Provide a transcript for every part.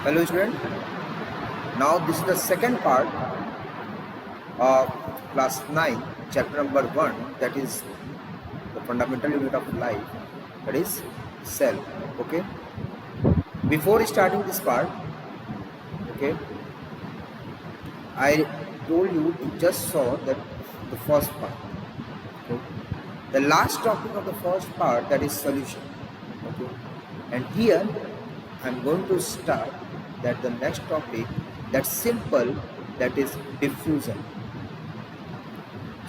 Hello student, now this is the second part of class 9 chapter number 1, that is the fundamental unit of life, that is cell. Okay, before starting this part, okay, I told you to just saw that the first part. Okay, the last topic of the first part, that is solution. Okay, and here I'm going to start that the next topic, that's simple, that is diffusion.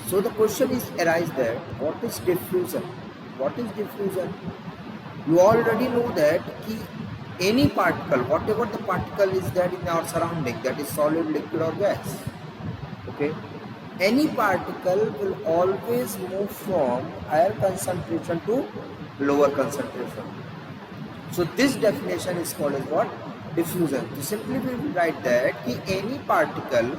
So the question is arise that what is diffusion? What is diffusion? You already know that any particle, whatever the particle is that in our surrounding, that is solid, liquid or gas, okay, any particle will always move from higher concentration to lower concentration. So this definition is called as what? Diffusion. So simply we will write that any particle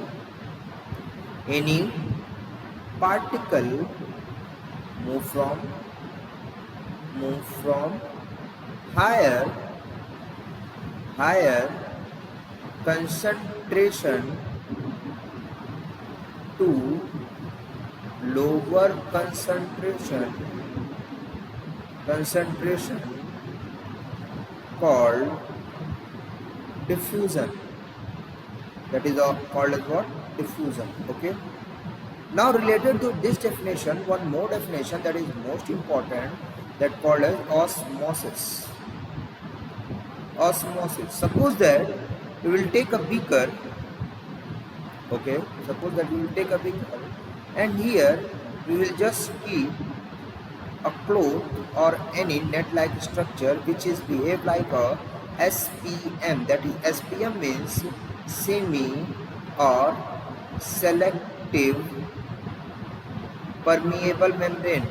move from higher concentration to lower concentration called diffusion. That is called as what? Diffusion. Okay. Now related to this definition, one more definition that is most important, that called as osmosis. Osmosis. Suppose that we will take a beaker, okay, suppose that we will take a beaker and here we will just keep a cloth or any net-like structure which is behave like a SPM. That is, SPM means semi or selective permeable membrane.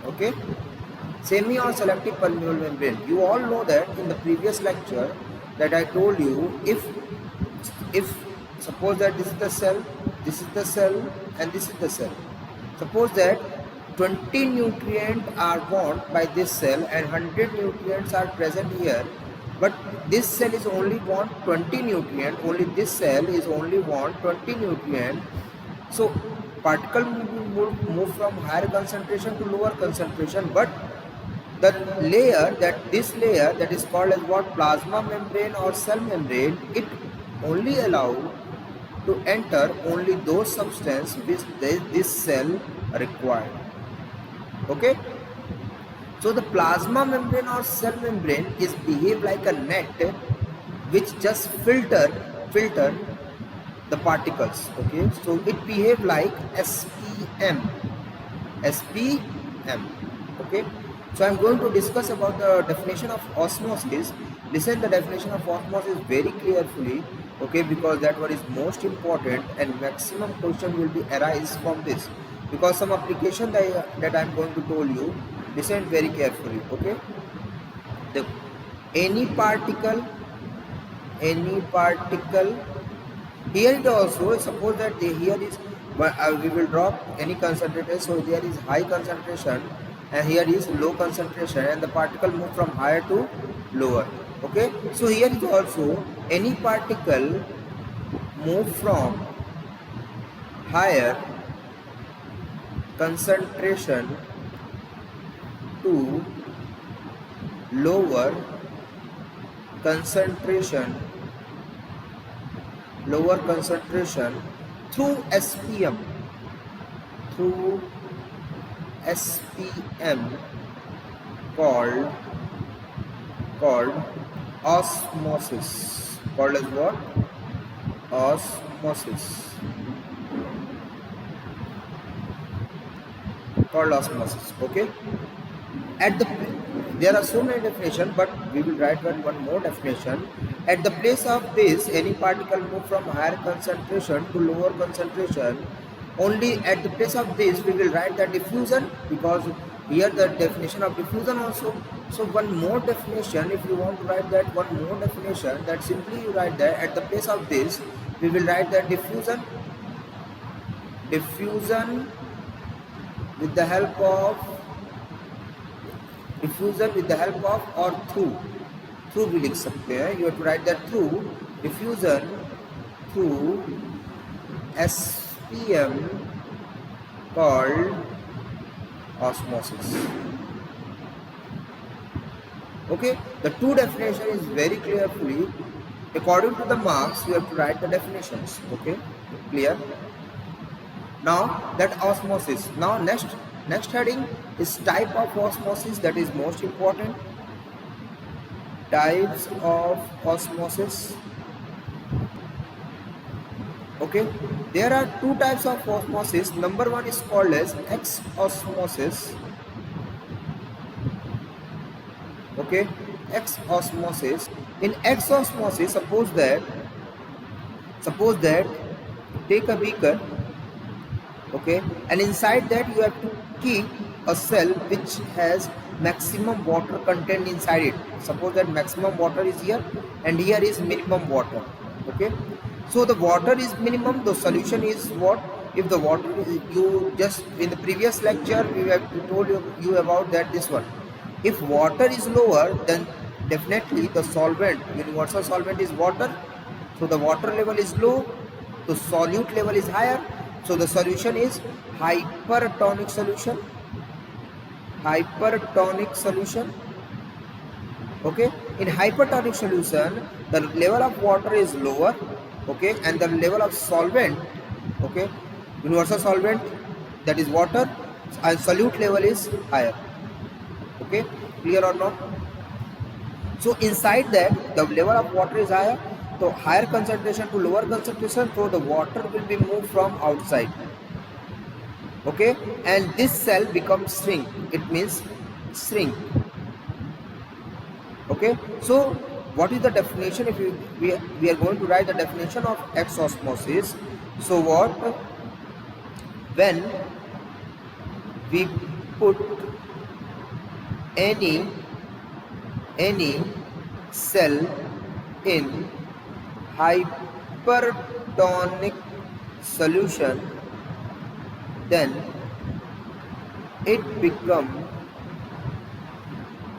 Okay, semi or selective permeable membrane. You all know that in the previous lecture that I told you, if suppose that this is the cell, and this is the cell. Suppose that 20 nutrients are want by this cell and 100 nutrients are present here, but this cell is only want 20 nutrient, only this cell is only want 20 nutrient. So particle move from higher concentration to lower concentration, but the layer, this layer that is called as what? Plasma membrane or cell membrane, it only allow to enter only those substances which this cell required. Okay, so the plasma membrane or cell membrane is behave like a net which just filter the particles. Okay, so it behave like SPM. Okay, so I'm going to discuss about the definition of osmosis. Listen the definition of osmosis very carefully, okay, because that one is most important and maximum question will be arise from this, because some application that I'm going to tell you, listen very carefully. Okay, the any particle here it also, suppose that here is, we will drop any concentrator, so there is high concentration and here is low concentration and the particle move from higher to lower. Okay, so here is also any particle move from higher concentration to lower concentration through SPM called osmosis. Called as what? Osmosis. Called osmosis. Okay, at the, there are so many definitions, but we will write one more definition. At the place of this, any particle move from higher concentration to lower concentration. Only at the place of this we will write the diffusion, because here the definition of diffusion also. So one more definition, if you want to write that one more definition, that simply you write that at the place of this we will write that diffusion with the help of diffusion with the help of or through भी लिख सकते हैं. You have to write that through diffusion through SPM called osmosis. Okay, the two definition is very clearly according to the marks. You have to write the definitions. Okay, clear. Now that osmosis. Now next heading is type of osmosis, that is most important. Types of osmosis. Okay, there are two types of osmosis. Number one is called as X osmosis. Okay, X osmosis. In X osmosis, suppose that take a beaker. Okay, and inside that you have to keep a cell which has maximum water content inside it. Suppose that maximum water is here and here is minimum water. Okay, so the water is minimum, the solution is what? If the water is, you just in the previous lecture we have told you about that this one. If water is lower, then definitely the solvent, universal solvent is water, so the water level is low, the solute level is higher, so the solution is hypertonic solution. Hypertonic solution. Okay, in hypertonic solution the level of water is lower, okay, and the level of solvent, okay, universal solvent, that is water, and solute level is higher. Okay, clear or not? So inside that the level of water is higher, so higher concentration to lower concentration, so the water will be moved from outside. Okay, and this cell becomes shrink. It means shrink. Okay, so what is the definition? If we are going to write the definition of X osmosis. So what? When we put any cell in hypertonic solution, then it become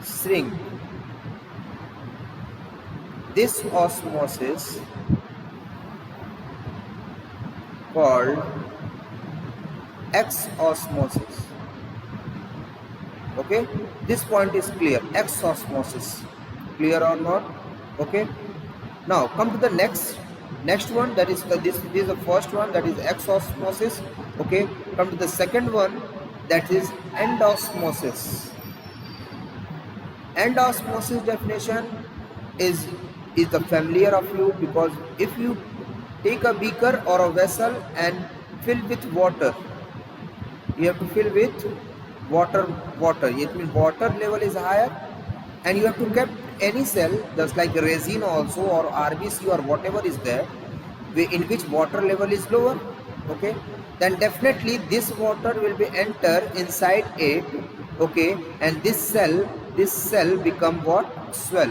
shrink. This osmosis called X osmosis. Okay, this point is clear. X osmosis, clear or not? Okay, now come to the next one, that is this is the first one, that is X osmosis. Okay, come to the second one, that is endosmosis. Endosmosis definition is the familiar of you, because if you take a beaker or a vessel and fill with water, you have to fill with water, it means water level is higher, and you have to keep any cell just like resin also or RBC or whatever is there in which water level is lower. Okay, then definitely this water will be enter inside it. Okay, and this cell become what? Swell.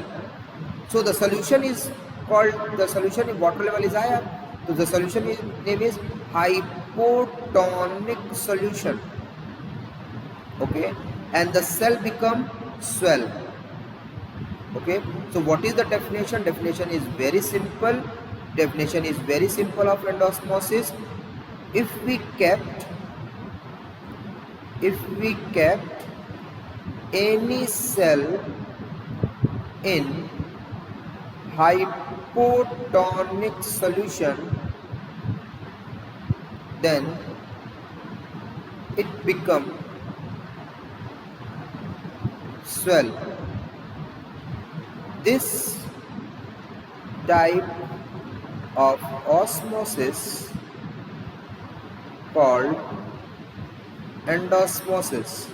So the solution is called, the solution in water level is higher, so the solution name is hypotonic solution. Okay, and the cell become swell. Okay, so what is the definition? Definition is very simple. Definition is very simple of endosmosis. If we kept any cell in hypotonic solution, then it become swell. This type of osmosis called endosmosis.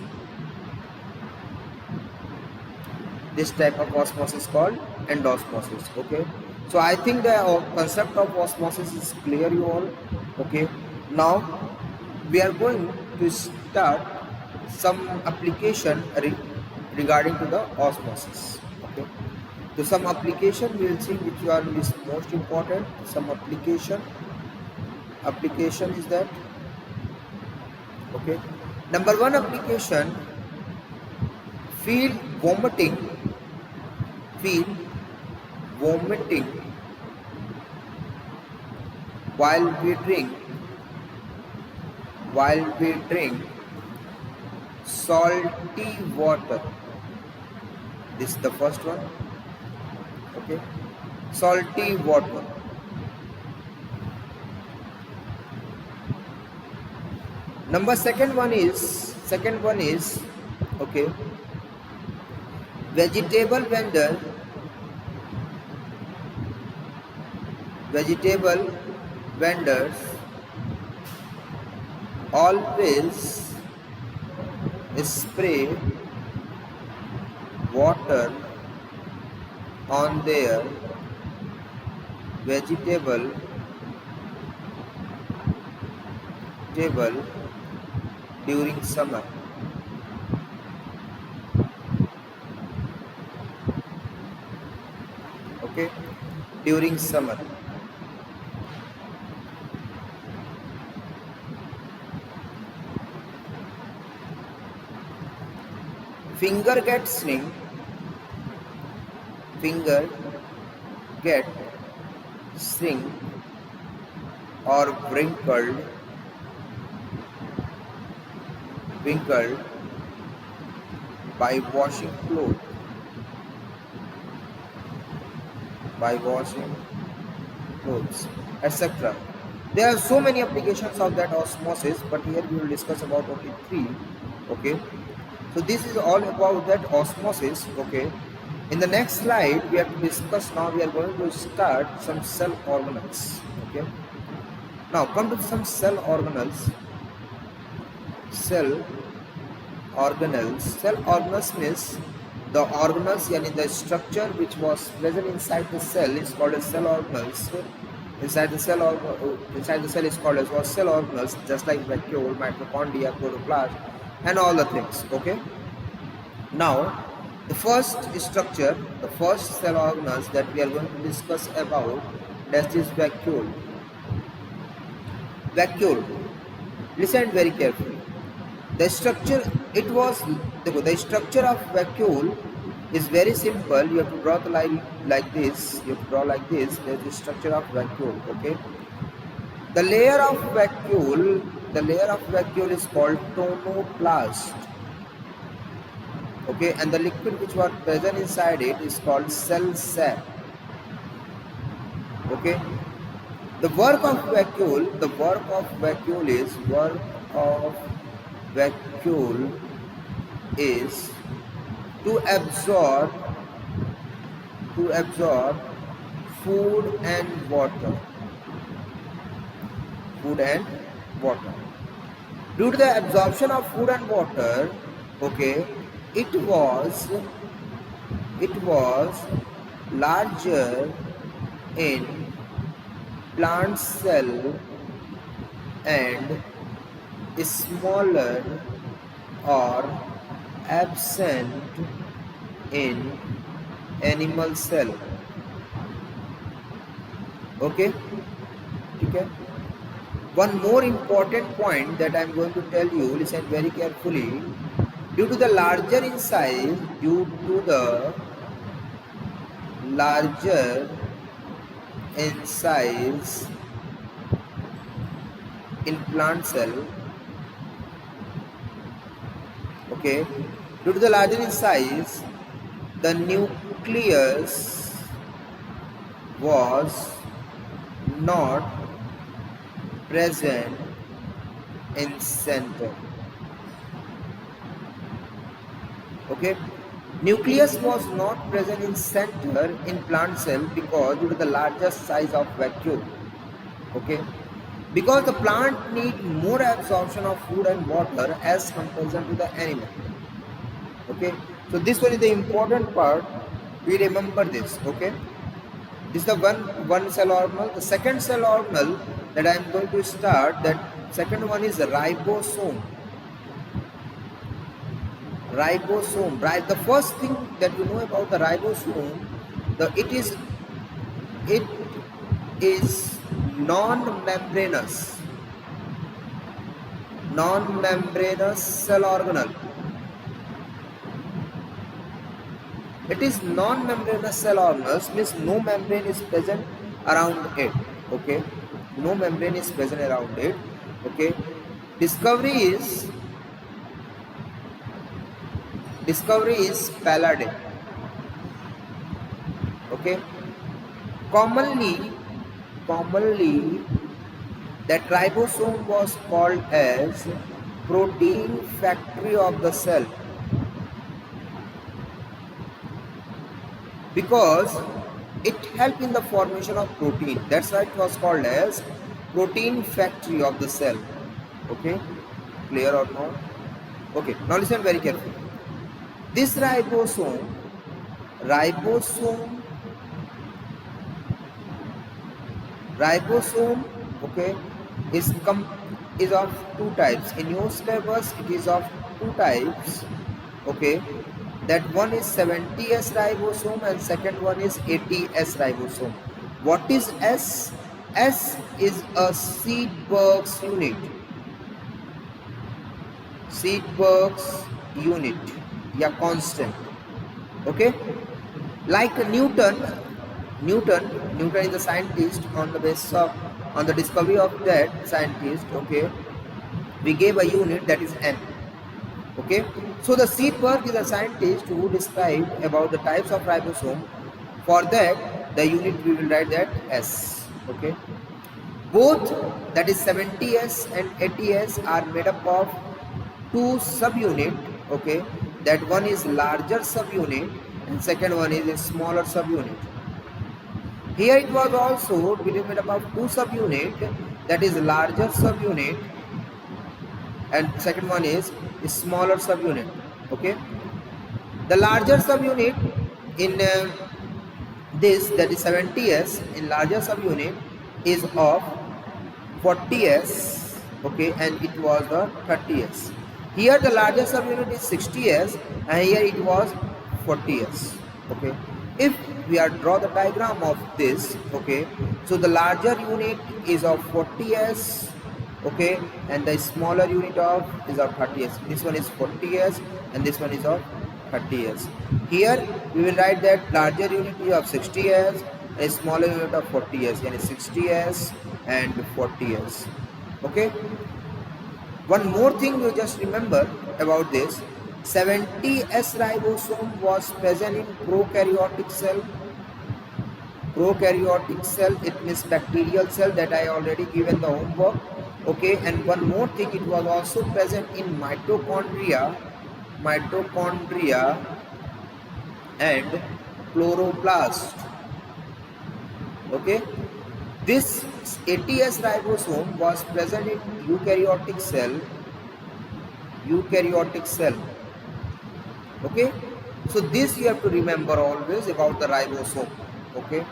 This type of osmosis called endosmosis. Okay, so I think the concept of osmosis is clear, you all. Okay, now we are going to start some application regarding to the osmosis. Okay, so some application we will see which one is most important. Some application is that. Okay, number one application feel vomiting, feel vomiting while we drink, while we drink salty water. This is the first one. Okay, salty water. Second one is okay, vegetable vendor, vegetable vendors always spray water on their vegetable table during summer. Okay, during summer. Finger get shrink, finger get shrink or wrinkled by washing clothes, etc. There are so many applications of that osmosis, but here we will discuss about only three. Okay, so this is all about that osmosis. Okay, in the next slide we have to discuss. Now we are going to start some cell organelles. Okay, now come to some cell organelles. Cell organelles means the organelles, yani the structure which was present inside the cell is called as cell organelles. Inside the cell is called as cell organelles, just like vacuole, mitochondria, chloroplast, and all the things. Okay. Now, the first structure, the first cell organelles that we are going to discuss about, that is vacuole. Vacuole. Listen very carefully. The structure, the structure of vacuole is very simple. You have to draw the line like this. You have to draw like this. There is the structure of vacuole. Okay. The layer of vacuole is called tonoplast. Okay, and the liquid which was present inside it is called cell sap. Okay. The work of vacuole is to absorb food and water. Due to the absorption of food and water, okay, it was larger in plant cell and smaller or absent in animal cell. Okay. Okay. One more important point that I am going to tell you, listen very carefully. Due to the larger in size, in plant cell, okay, due to the larger in size, the nucleus was not present in center. Okay, nucleus was not present in center in plant cell because due to the larger size of vacuole. Okay, because the plant need more absorption of food and water as comparison to the animal. Okay, so this one is the important part. We remember this. Okay, this is the one cell organelle. The second cell organelle that I am going to start, that second one is ribosome. Right, the first thing that you know about the ribosome, it is non-membranous cell organelle. It is non-membranous cell organelles, means no membrane is present around it. Okay, no membrane is present around it. Okay, discovery is palladic. Okay, commonly that ribosome was called as protein factory of the cell, because it helped in the formation of protein. That's why it was called as protein factory of the cell. Okay, clear or not? Okay, now listen very carefully. This ribosome, okay, is of two types. In your syllabus, it is of two types. Okay, that one is 70S ribosome and second one is 80S ribosome. What is S? S is a Seedberg's unit. Seedberg's unit, yeah, constant. Okay, like Newton is the scientist. On the basis of, on the discovery of that scientist, okay, we gave a unit that is n. Okay, so the Seedberg is a scientist who described about the types of ribosome. For that, the unit we will write that S. Okay, both, that is 70S and 80S, are made up of two subunit. Okay, that one is larger subunit and second one is a smaller subunit. Here it was also made up of two subunit, that is larger subunit and second one is a smaller subunit. Okay, the larger subunit in this, that is 70S, in larger subunit is of 40S. Okay, and it was the 30S. Here the larger subunit is 60S and here it was 40S. Okay, if we are draw the diagram of this, okay, so the larger unit is of 40S, okay, and the smaller unit of is of 30S. This one is 40S and this one is of 30S. Here we will write that larger unit is of 60S and a smaller unit of 40S, and 60S and 40S. Okay, one more thing you just remember about this, 70S ribosome was present in prokaryotic cell. Prokaryotic cell, it means bacterial cell, that I already given the homework. Okay, and one more thing, it was also present in mitochondria and chloroplast. Okay, this 80S ribosome was present in eukaryotic cell. Okay, so this you have to remember always about the ribosome. Okay,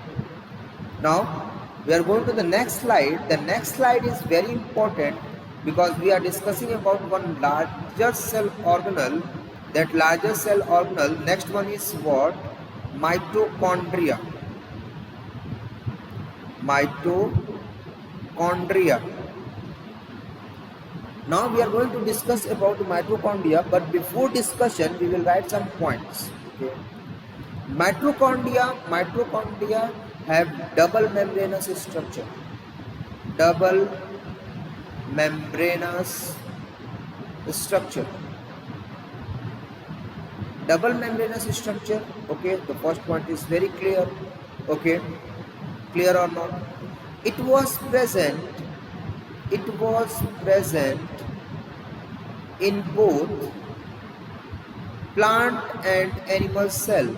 now we are going to the next slide. The next slide is very important because we are discussing about one larger cell organelle. That larger cell organelle, next one is what? Mitochondria. Now we are going to discuss about mitochondria, but before discussion we will write some points. Okay. Mitochondria have double membranous structure. Double membranous structure. Okay, the first point is very clear. Okay, clear or not? It was present in both plant and animal cell.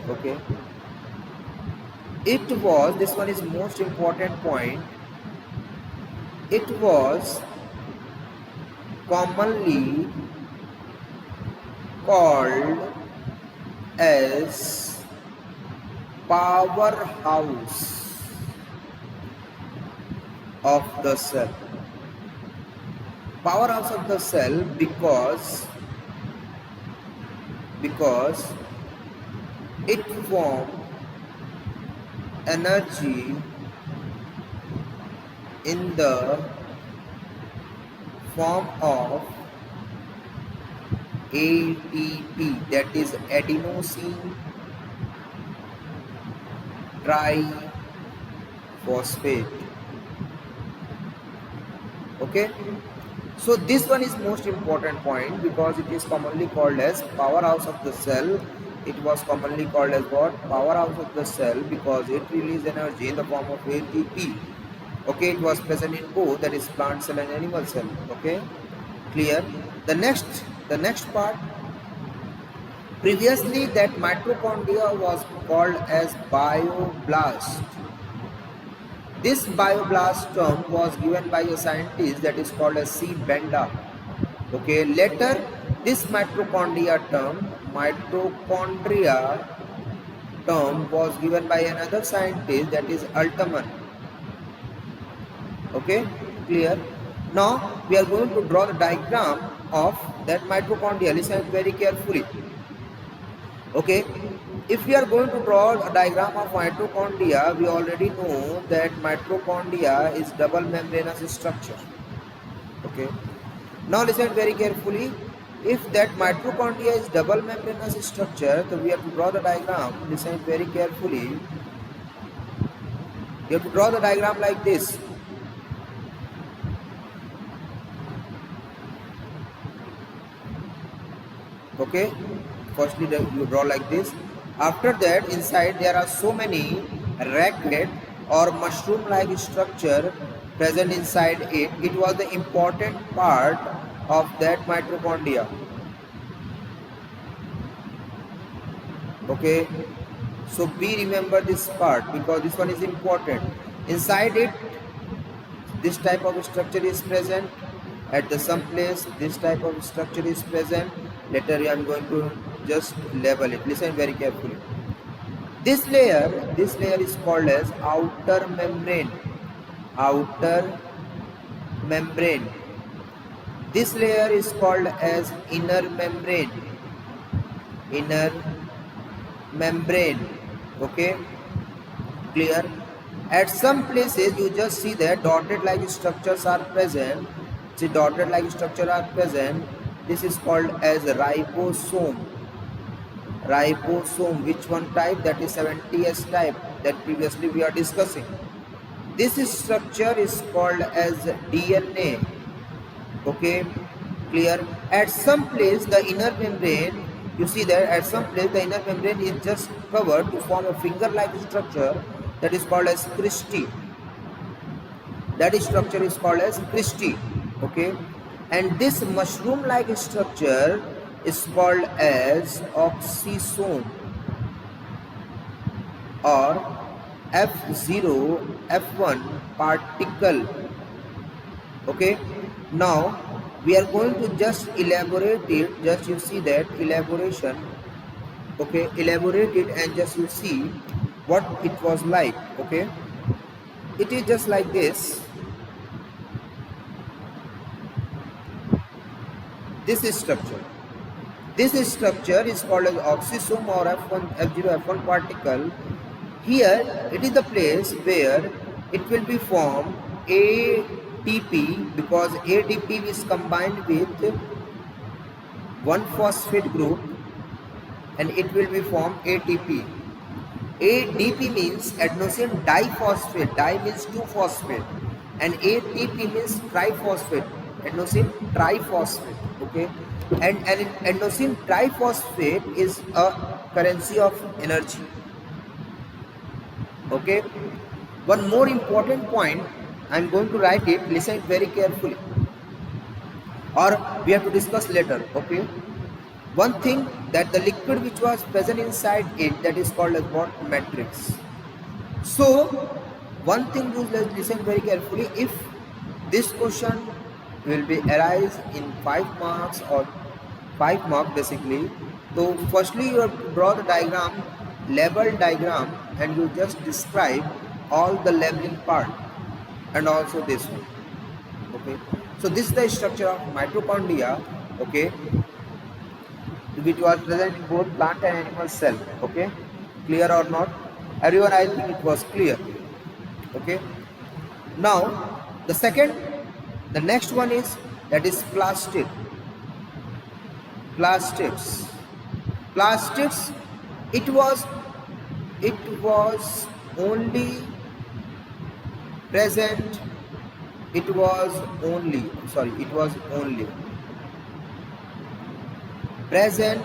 Okay, it was, this one is most important point, it was commonly called as powerhouse of the cell. Powerhouse of the cell because it forms energy in the form of ATP, that is adenosine triphosphate. Okay, so this one is most important point because it is commonly called as powerhouse of the cell. It was commonly called as what? Powerhouse of the cell, because it releases energy in the form of ATP. Okay, it was present in both, that is plant cell and animal cell. Okay, clear. The next part, previously that mitochondria was called as bioblast. This bioblast term was given by a scientist that is called as C. Benda. Okay, later this mitochondria term was given by another scientist, that is Altman. Okay, clear. Now we are going to draw the diagram of that mitochondria. Listen very carefully. Okay, if we are going to draw a diagram of mitochondria, we already know that mitochondria is double membranous structure. Okay, now listen very carefully. If that mitochondria is double membranous structure, so we have to draw the diagram. Listen very carefully. You have to draw the diagram like this. Okay, firstly you draw like this. After that, inside there are so many racquet or mushroom like structure present inside it. It was the important part of that mitochondria. Okay, so be remember this part because this one is important. Inside it, this type of structure is present. At the some place, this type of structure is present. Later I am going to just label it. Listen very carefully. This layer is called as outer membrane. Outer membrane. This layer is called as inner membrane. Inner membrane. Okay, clear. At some places you just see that dotted like structures are present. See, dotted like structure are present. This is called as ribosome. Ribosome, which one type? That is 70S type that previously we are discussing. This structure is called as DNA. Okay, clear. At some place the inner membrane, you see that at some place the inner membrane is just covered to form a finger like structure that is called as cristae. That structure is called as cristae. Okay, and this mushroom like structure is called as oxysome or F0 F1 particle. Okay, now we are going to just elaborate it. Just you see that elaboration. Okay, elaborate it and just you see what it was like. Okay, it is just like this. This structure is called as oxysome or F0 F1 particle. Here it is the place where it will be formed ATP, because ADP is combined with one phosphate group and it will be formed ATP. ADP means adenosine diphosphate. Di means 2-phosphate and ATP means triphosphate. Adenosine triphosphate. Okay, and adenosine triphosphate is a currency of energy. Okay, one more important point I am going to write it. Listen it very carefully, or we have to discuss later. Okay, one thing, that the liquid which was present inside it, that is called as what? Matrix. So one thing you listen very carefully. If this question will be arise in 5 marks or 5 marks basically, so firstly you have to draw the diagram, label diagram, and you just describe all the labeling part and also this one. Okay, so this is the structure of mitochondria. Okay, which was present in both plant and animal cell. Okay, clear or not? Everyone, I think it was clear. Okay, now the next one is, that is plastid. plastids. Plastids, it was only present, it was only present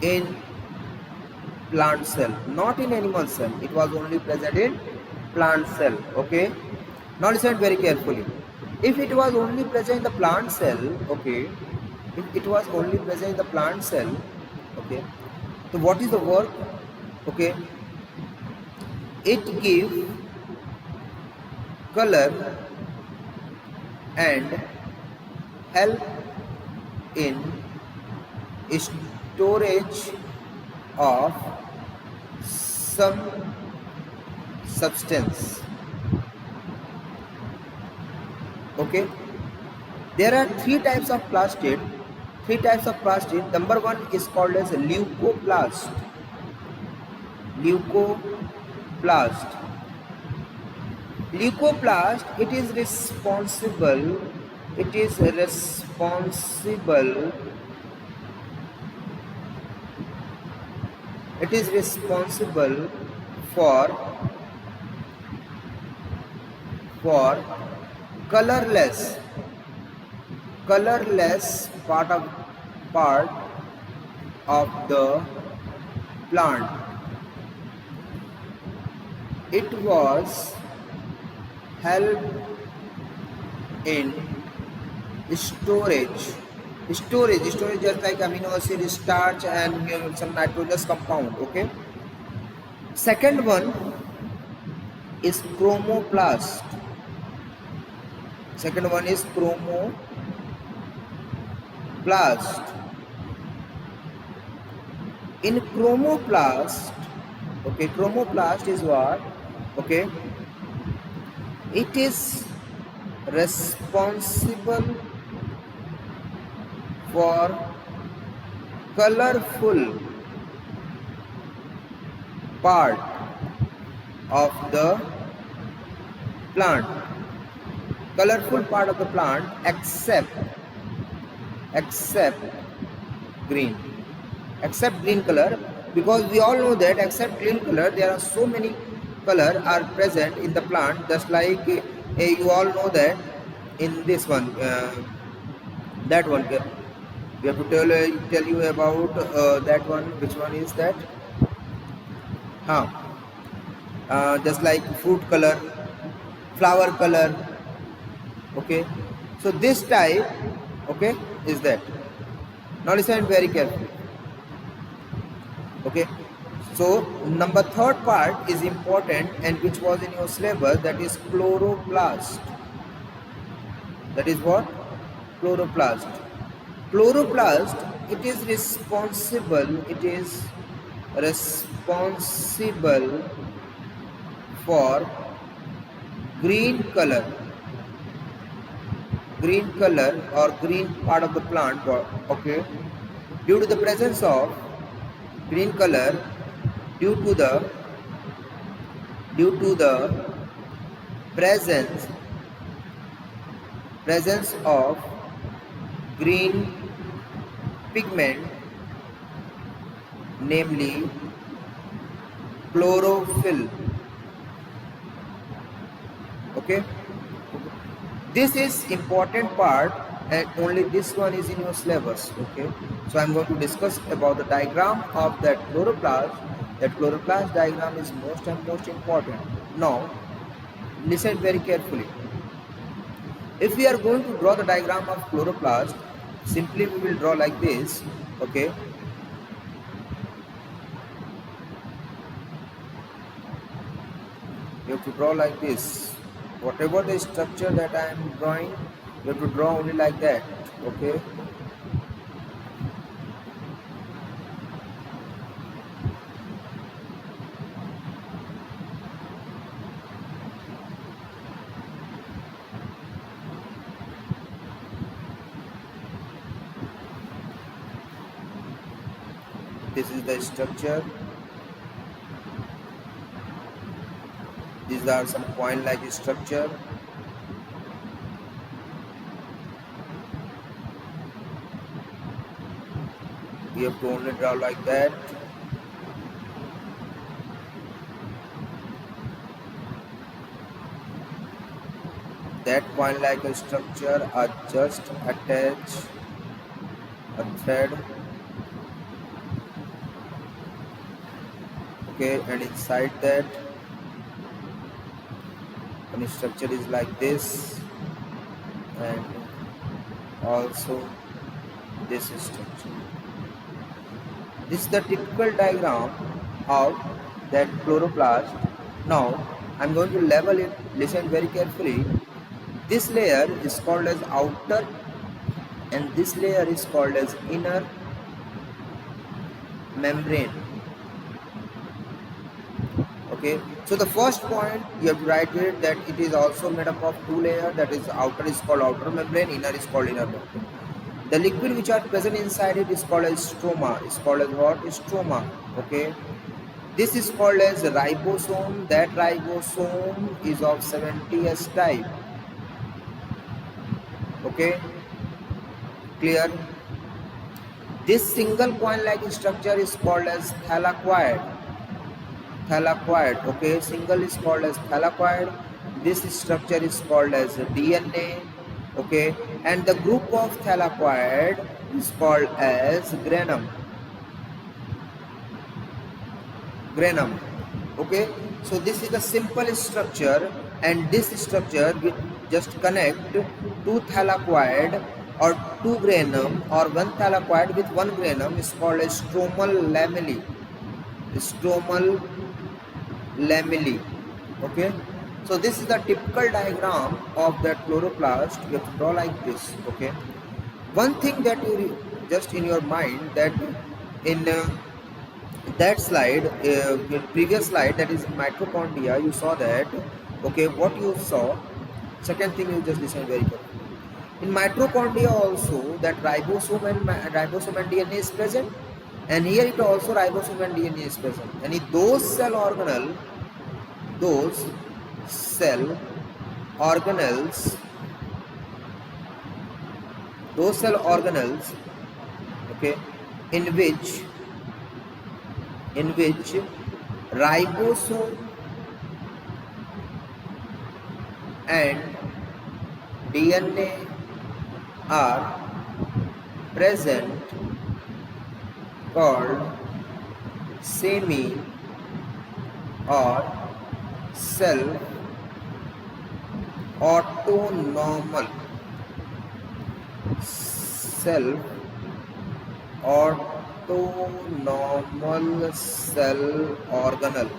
in plant cell, not in animal cell. It was only present in plant cell. Okay, now listen very carefully. If it was only present in the plant cell, okay, if it was only present in the plant cell, okay, so what is the work? Okay, it gives color and help in storage of some substance. Okay, there are three types of plastid. Number one is called as leucoplast. Leucoplast, it is responsible for colorless part of the plant. It was help in storage just like amino acid, starch, and some nitrogenous compound. Okay, second one is chromoplast. In chromoplast, okay, chromoplast is what? Okay, it is responsible for colorful part of the plant, except green color, because we all know that except green color there are so many color are present in the plant, just like you all know that in this one, that one, we have to tell you about that one. Which one is that? Just like fruit color, flower color. Okay, so this type, okay, is that. Now listen very carefully. Okay, so number third part is important, and which was in your syllabus, that is chloroplast. That is what? Chloroplast. It is responsible for green color or green part of the plant. Okay, due to the presence of green color, due to the presence of green pigment, namely chlorophyll. Okay, this is important part, and only this one is in your syllabus. Okay, so I'm going to discuss about the diagram of that chloroplast. That chloroplast diagram is most important. Now listen very carefully. If we are going to draw the diagram of chloroplast, simply we will draw like this. Okay, you have to draw like this. Whatever the structure that I am drawing, you have to draw only like that. Okay, this is the structure. These are some point like structure. You have to only draw like that. That point like a structure are just attach a thread, okay, and inside that one structure is like this, and also this structure. This is the typical diagram of that chloroplast. Now I'm going to level it. Listen very carefully. This layer is called as outer and this layer is called as inner membrane. Okay, so the first point you have to write it that it is also made up of two layers, that is outer is called outer membrane, inner is called inner membrane. The liquid which are present inside it is called as stroma. Is called as what? Stroma. Okay, this is called as ribosome. That ribosome is of 70S type. Okay, clear? This single coin like structure is called as thylakoid. Thylakoid. Okay, single is called as thylakoid. This structure is called as DNA. Okay, and the group of thylakoid is called as granum. Granum. Okay, so this is the simple structure, and this structure will just connect two thylakoid or two granum or one thylakoid with one granum is called as stromal lamellae. Stromal lamellae. Okay, so this is the typical diagram of that chloroplast. You have to draw like this. Okay, one thing that you just in your mind that in that slide, previous slide, that is mitochondria, you saw that. Okay, what you saw. Second thing, you just listen very carefully. In mitochondria also, that ribosome and DNA is present, and here it also ribosome and DNA is present. And in those cell organelles, okay, in which ribosome and DNA are present, called semi or self autonomical cell organelle.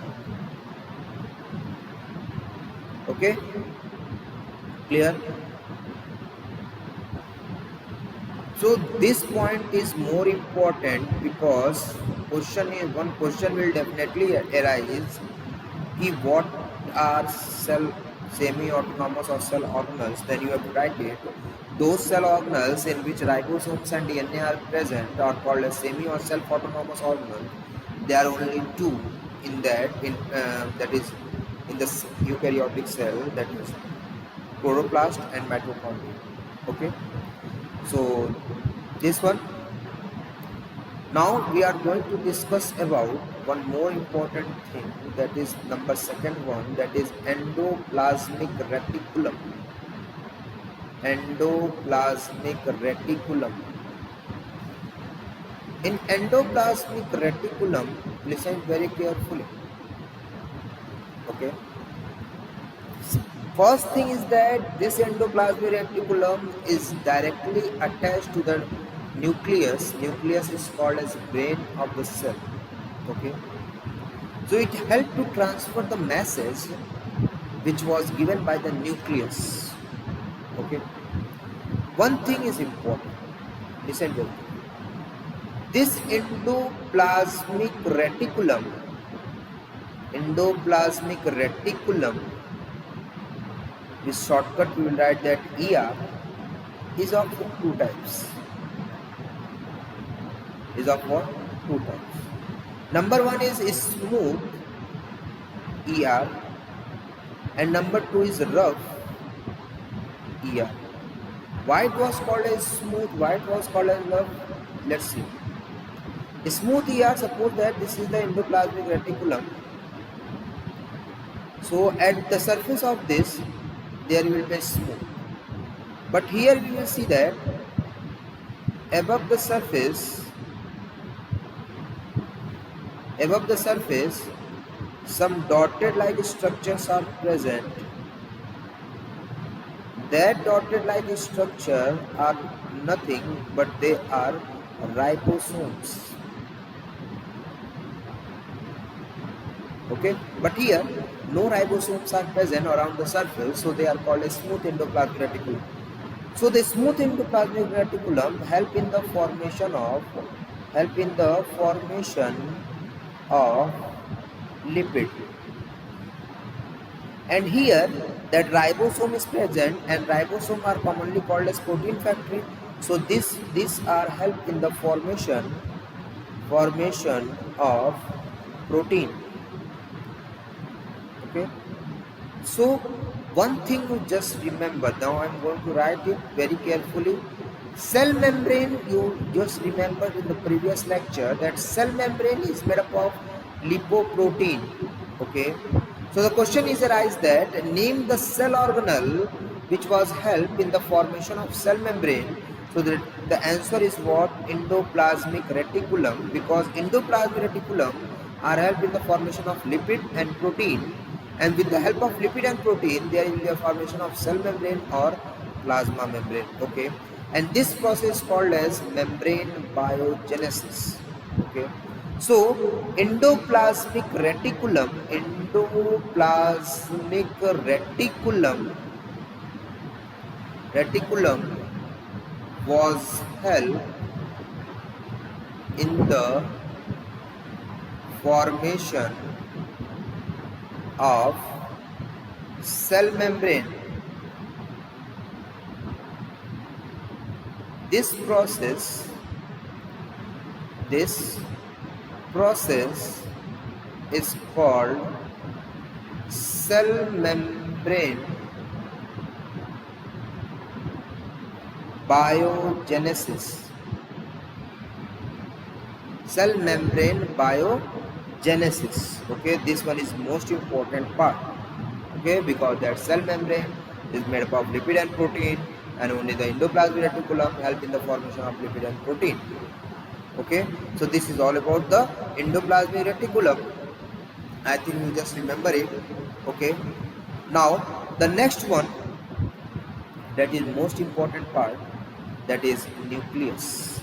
Okay, clear? So this point is more important because one question will definitely arise: what are semi-autonomous or cell organelles? Then you have to write it. Those cell organelles in which ribosomes and DNA are present are called as semi or self-autonomous organelles. There are only two in that. That is in the eukaryotic cell, that is chloroplast and mitochondria. Okay, so this one. Now we are going to discuss about one more important thing, that is number second one, that is endoplasmic reticulum. Endoplasmic reticulum. In endoplasmic reticulum, listen very carefully. Okay. First thing is that this endoplasmic reticulum is directly attached to the nucleus. Nucleus is called as brain of the cell. Okay. So it helps to transfer the message which was given by the nucleus. Okay. One thing is important. Listen to it. This endoplasmic reticulum, this shortcut we will write that ER, is of two types. Is of what? Two types. Number one is smooth ER, and number two is rough ER. Why it was called as smooth? Why it was called as rough? Let's see. Smooth ER, suppose that this is the endoplasmic reticulum. So at the surface of this, there will be smooth. But here we will see that above the surface, some dotted like structures are present. That dotted like structure are nothing but they are ribosomes. Okay, but here no ribosomes are present around the surface, so they are called a smooth endoplasmic reticulum. So the smooth endoplasmic reticulum help in the formation of lipid. And here that ribosome is present, and ribosome are commonly called as protein factory. So these are help in the formation of protein. Okay. So one thing you just remember, now I'm going to write it very carefully. Cell membrane, you just remembered in the previous lecture that cell membrane is made up of lipoprotein. Okay. So the question is arise that name the cell organelle which was help in the formation of cell membrane. So the answer is what? Endoplasmic reticulum, because endoplasmic reticulum are help in the formation of lipid and protein, and with the help of lipid and protein there will be a formation of cell membrane or plasma membrane. Okay, and this process is called as membrane biogenesis. Okay, so endoplasmic reticulum was held in the formation of cell membrane. This process is called cell membrane biogenesis. Cell membrane biogenesis. Okay, this one is most important part. Okay, because that cell membrane is made up of lipid and protein, and only the endoplasmic reticulum help in the formation of lipid and protein. Okay, so this is all about the endoplasmic reticulum. I think you just remember it. Okay, now the next one, that is most important part, that is nucleus.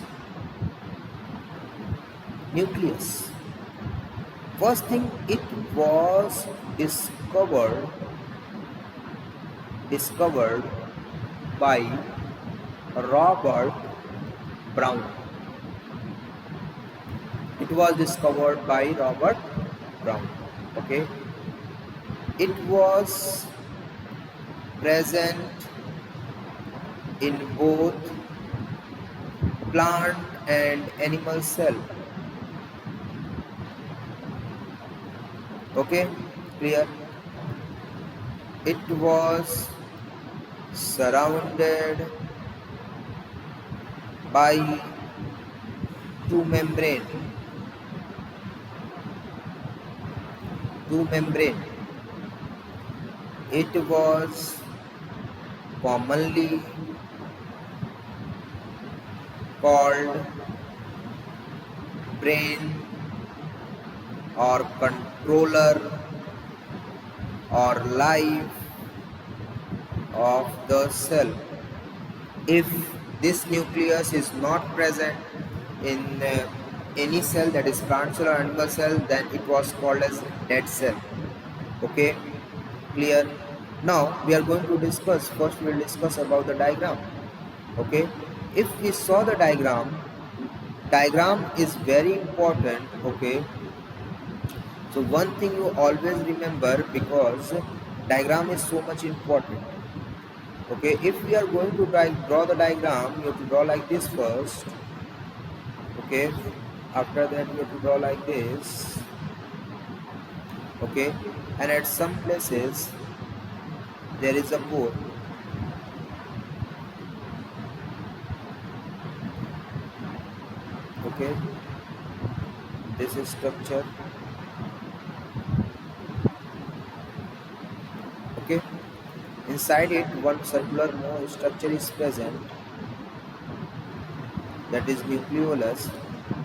First thing, it was discovered by Robert Brown. It was discovered by Robert Brown. Okay, it was present in both plant and animal cell. Okay, clear? It was surrounded by two membrane. It was commonly called brain or controller or life of the cell. If this nucleus is not present in any cell, that is plant cell or animal cell, then it was called as dead cell. Okay, clear? Now we are going to discuss, first we will discuss about the diagram. Okay, if we saw the diagram is very important. Okay, so one thing you always remember, because diagram is so much important. Okay, if we are going to draw the diagram, you have to draw like this first. Okay, after that you have to draw like this. Okay, and at some places there is a pore. Okay, This is structure. Okay. Inside it, one circular Mohr structure is present, that is nucleolus,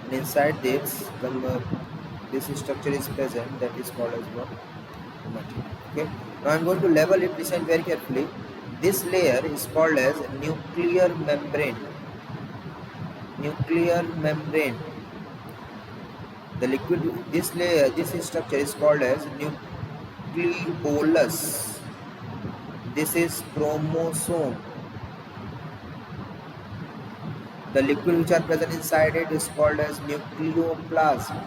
and inside this structure is present, that is called as what? Chromatin. Okay. Now I'm going to label it. Listen very carefully. This layer is called as nuclear membrane. Nuclear membrane. The liquid, this layer, this structure is called as nucleolus. This is chromosome. The liquid which are present inside it is called as nucleoplasm.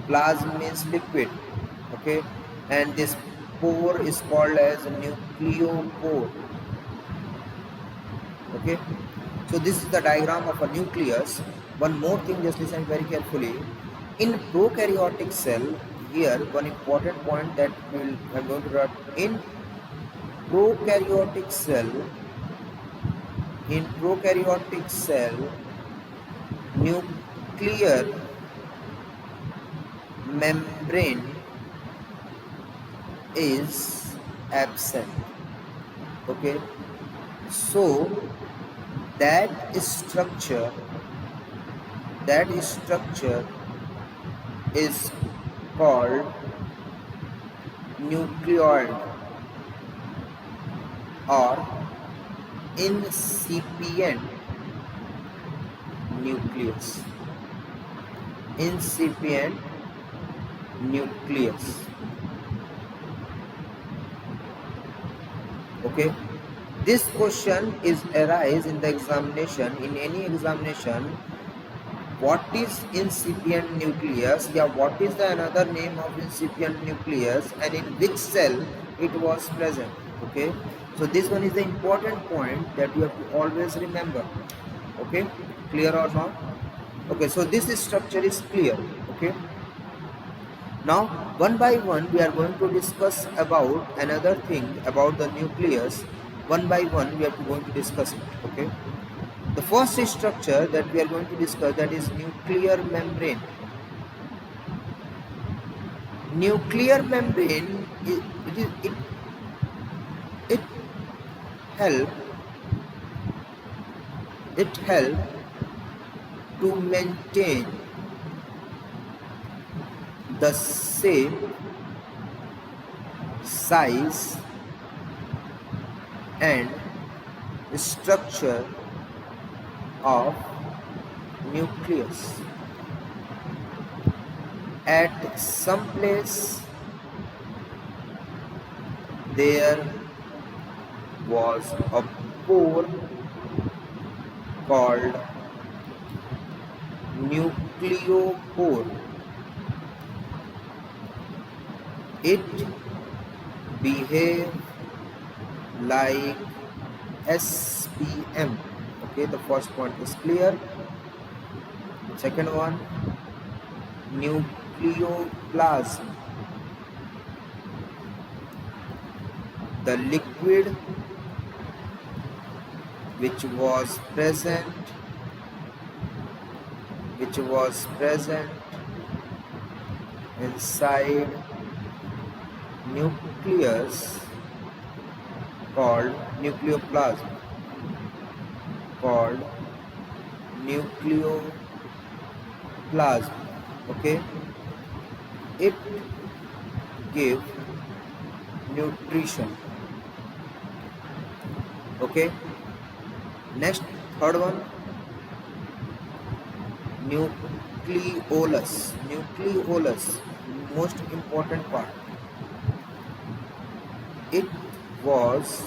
Plasm means liquid. Okay, and this pore is called as nucleopore. Okay, so this is the diagram of a nucleus. One more thing, just listen very carefully. In prokaryotic cell, here one important point that I'm going to write. In prokaryotic cell, nuclear membrane is absent. Okay, so that structure is called nucleoid or incipient nucleus. Incipient nucleus. Okay, this question is arise in the examination, in any examination. What is incipient nucleus? Yeah, what is the another name of incipient nucleus, and in which cell it was present? Okay, so this one is the important point that you have to always remember. Okay, clear or not? Okay, so this structure is clear. Okay, now one by one we are going to discuss about another thing about the nucleus. One by one we are going to discuss it. Okay, the first structure that we are going to discuss, that is nuclear membrane. Nuclear membrane, it help to maintain the shape, size and structure of nucleus. At some place there was a pore called nucleopore. It behaves like SPM. Okay, the first point is clear. Second one, nucleoplasm. The liquid which was present inside nucleus called nucleoplasm, okay, it give nutrition. Okay, next, third one, nucleolus, most important part. It was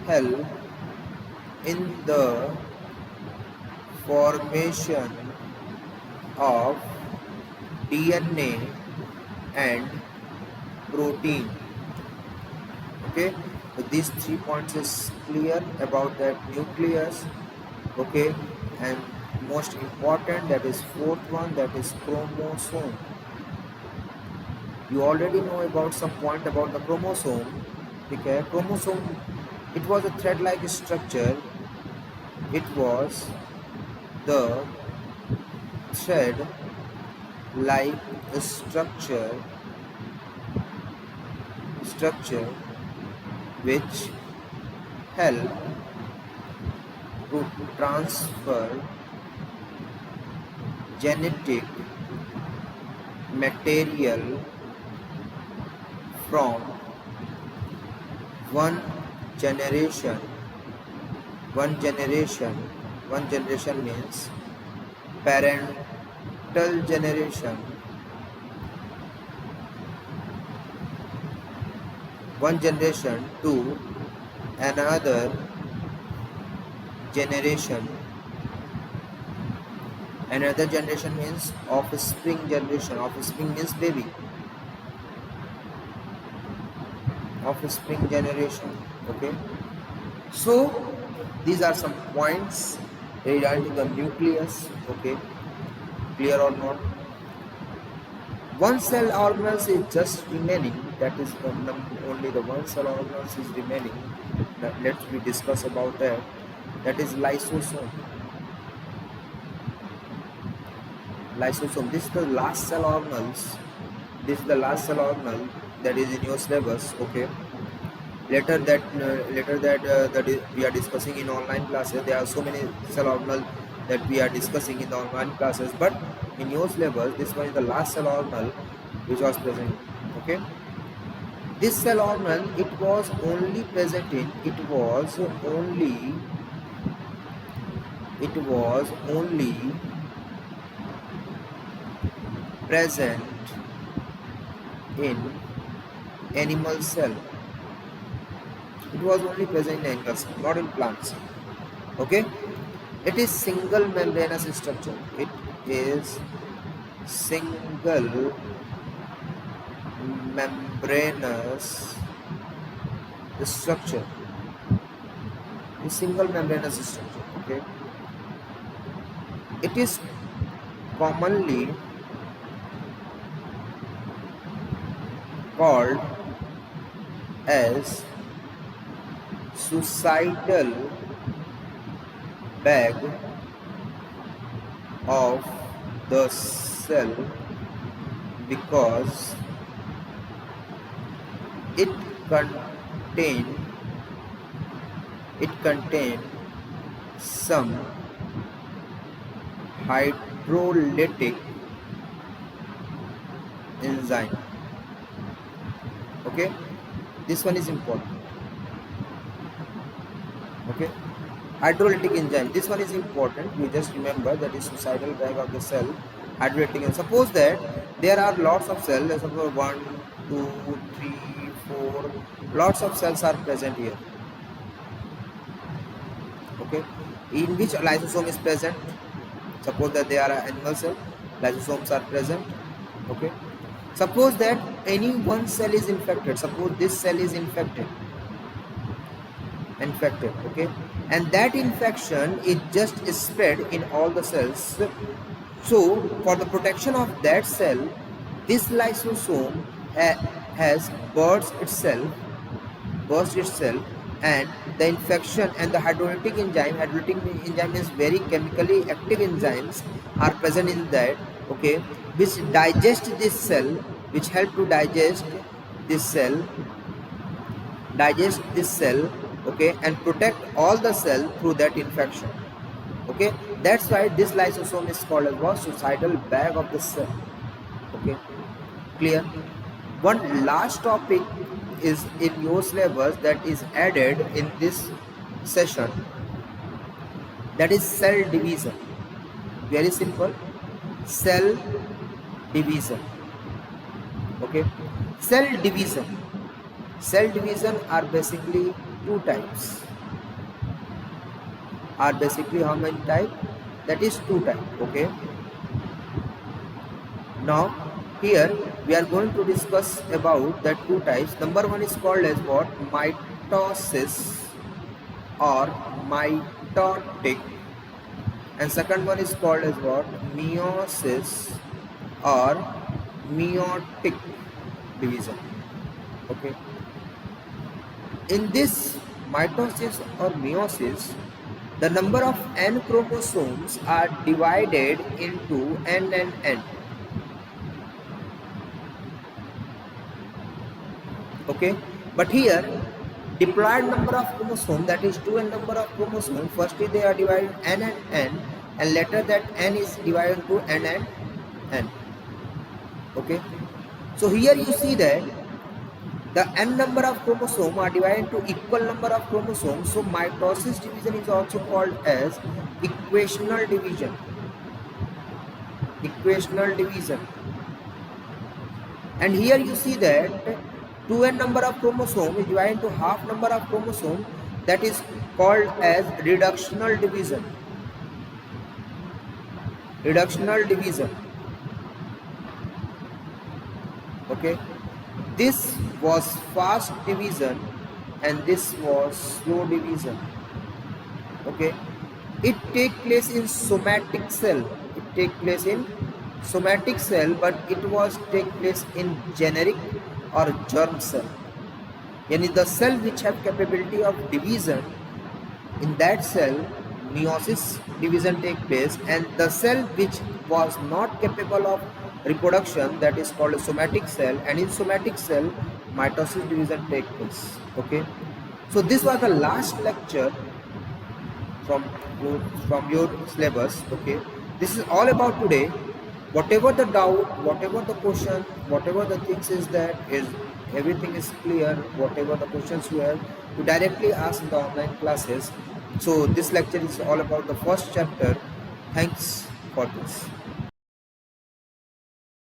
help in the formation of DNA and protein. Okay, so these 3 points is clear about that nucleus. Okay, and most important, that is fourth one, that is chromosome. You already know about some point about the chromosome. Okay, chromosome, it was a thread-like structure. It was the thread like structure which help to transfer genetic material from one generation one generation one generation means parental generation, one generation to another generation. Another generation means offspring generation. Offspring means baby. Offspring generation. Okay. So these are some points regarding the nucleus. Okay. Clear or not? One cell organelles is just remaining. That is only the one cell organelles is remaining. Now, let's we discuss about that. That is lysosome. Lysosome. This is the last cell organelles. This is the last cell organelle that is in your syllabus. Okay. Later that we are discussing in online classes. There are so many cell organelle that we are discussing in the online classes, but in your syllabus this one is the last cell organelle which was present. Okay. This cell organelle, it was only present in animal cell. It was only present in animals, not in plants. Okay. It is single membranous structure. It is single membranous structure. It's single membranous structure. Okay. It is commonly called as suicidal bag of the cell because it contain some hydrolytic enzyme. Okay, this one is important. Okay, hydrolytic enzyme, this one is important. You just remember that is suicidal bag of the cell, hydrolytic. And suppose that there are lots of cells, let's suppose 1 2 3 4, lots of cells are present here. Okay, in which lysosome is present. Suppose that they are an animal cell, lysosomes are present. Okay, suppose that any one cell is infected. Suppose this cell is infected. Okay, and that infection is just spread in all the cells. So for the protection of that cell, this lysosome has burst itself, and the infection and the hydrolytic enzyme is very chemically active enzymes are present in that. Okay, which digest this cell, which help to digest this cell. Okay, and protect all the cell through that infection. Okay, that's why this lysosome is called as what? Suicidal bag of the cell. Okay, clear? One last topic is in your syllabus that is added in this session, that is cell division. Very simple, cell division. Okay, cell division are basically two types. Are basically how many types? That is two types. Okay, now here we are going to discuss about the two types. Number one is called as what? Mitosis or mitotic, and second one is called as what? Meiosis or meiotic division. Okay, in this mitosis or meiosis, The number of n chromosomes are divided into n and n. Okay, but here diploid number of chromosome, that is 2n number of chromosome, firstly they are divided n and n, and later that n is divided into n and n. Okay, so here you see that the n number of chromosome are divided into equal number of chromosomes, so mitosis division is also called as equational division. Equational division. And here you see that 2n number of chromosome is divided into half number of chromosome, that is called as reductional division. Reductional division. Okay, this was fast division and this was slow division. Okay, it take place in somatic cell. It take place in somatic cell, but it was take place in generic or germ cell. Yani the cell which have capability of division, in that cell meiosis division take place, and the cell which was not capable of reproduction, that is called a somatic cell, and in somatic cell mitosis division take place. Okay, so this was the last lecture from your syllabus. Okay, this is all about today. Whatever the doubt, whatever the question, whatever the things is, that is everything is clear. Whatever the questions you have, you directly ask in the online classes. So this lecture is all about the first chapter. Thanks for this.